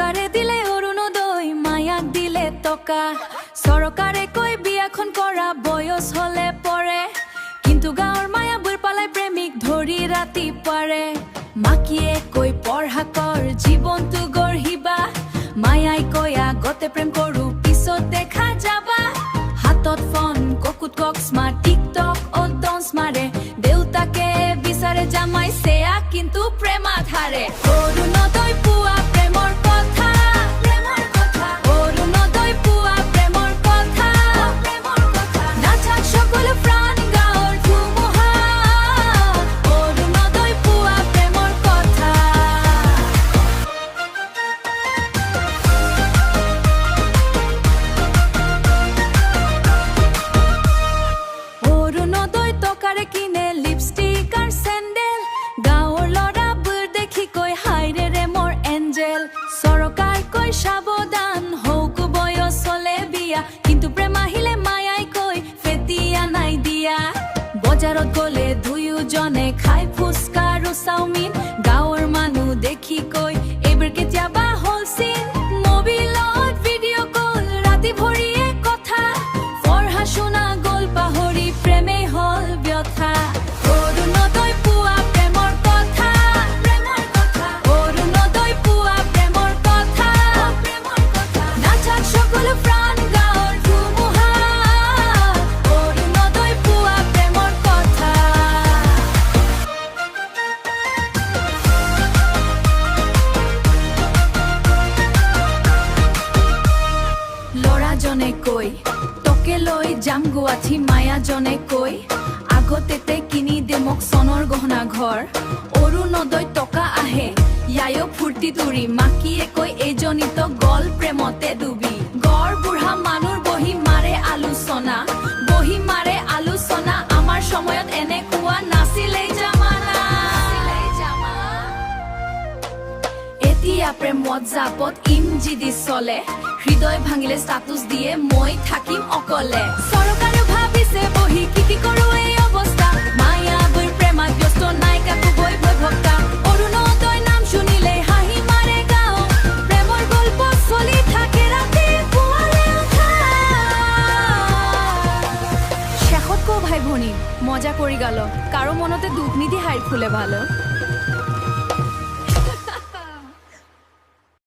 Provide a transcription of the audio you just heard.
চৰকাৰে দিলে অৰুণোদয় মায়াক দিলে টকা চৰকাৰে কৈ বিয়াখন কৰা বয়স হলে পৰে কিন্তু গাঁৱৰ মায়াবোৰ পালে প্ৰেমিক ধৰি ৰাতি পাৰে মাকিয়ে কৈ পঢ়া কৰ জীৱনটো গঢ়িবা মায়াই কৈ আগতে প্ৰেম কৰো পিছত দেখা যাবা হাতত ফোন ককুত কক স্মাৰ্ট টিকটক ও ডান্স মাৰে দেউতাকে বিচাৰে জামাই সেয়া কিন্তু প্ৰেম আধাৰে অৰুণোদয় পুৱা প্ৰেমৰ কথা অৰুণোদয় পুৱা প্ৰেমৰ কথা নাচাক সকলো প্ৰাণ গাঁৱৰ ধুমুহা অৰুণোদয় পুৱা প্ৰেমৰ কথা অৰুণোদয় টকাৰে কিনে লিপষ্টিক আৰু চেণ্ডেল গাঁৱৰ ল'ৰাবোৰ দেখি কৈ হাইৰে ৰে মোৰ এঞ্জেল চৰকাৰ কৈ সাৱধান হওক বয়স হলে বিয়া কিন্তু প্ৰেম আহিলে মায়াই কৈ ফেতিয়া নাই দিয়া বজাৰত গ'লে দুয়োজনে খাই ফুচকা আৰু চাওমিন গাঁৱৰ মানুহ দেখি কৈ এইবোৰ কেতিয়াবা হ'ল চিন মোবিলত ভিডিঅ' কল ৰাতি ভৰিয়ে কথা পঢ়া শুনা গ'ল পাহৰি প্ৰেমে হ'ল ব্যথা অৰুণোদয় পুৱা প্ৰেমৰ কথা অৰুণোদয় পুৱা প্ৰেমৰ কথা নাচাক সকলো প্ৰাণ গাঁৱৰ ধুমুহা অৰুণোদয় পুৱা প্ৰেমৰ কথা ল'ৰাজনে কৈ তোকে লৈ যাম গুৱাহাটী মায়াজনে কৈ আগতে কিনি দে মোক সোণৰ গহনা ঘৰ অৰুণোদয় টকা আহে ইয়ায়ো ফূৰ্তি তুৰি মাকিয়ে কৈ এজনীতো গল প্ৰেমতে ডুবি গড় বুঢ়া মানুহ বহি মাৰে আলোচনা আমাৰ সময়ত এনেকুৱা নাছিলেই জামানা এতিয়া প্ৰেম হোৱাটছআপত ইমজি চলে হৃদয় ভাঙিলে ষ্টাটাছ দিয়ে মই থাকিম অকলে চৰকাৰে ভাবিছে বহি কি কৰো এই অৱস্থা মায়াবোৰ প্ৰেমত ব্যস্ত নাই কাকো বৈ ভক্তা অৰুণোদয় নাম শুনিলে হাঁহি মাৰে গাঁও প্ৰেমৰ গল্প চলি থাকে ৰাতি পুৱালে উঠা শেষত কো ভাই ভনী মজা কৰি গালো কাৰো মনতে দুখ নিদি হাইৰ ফুলে ভালো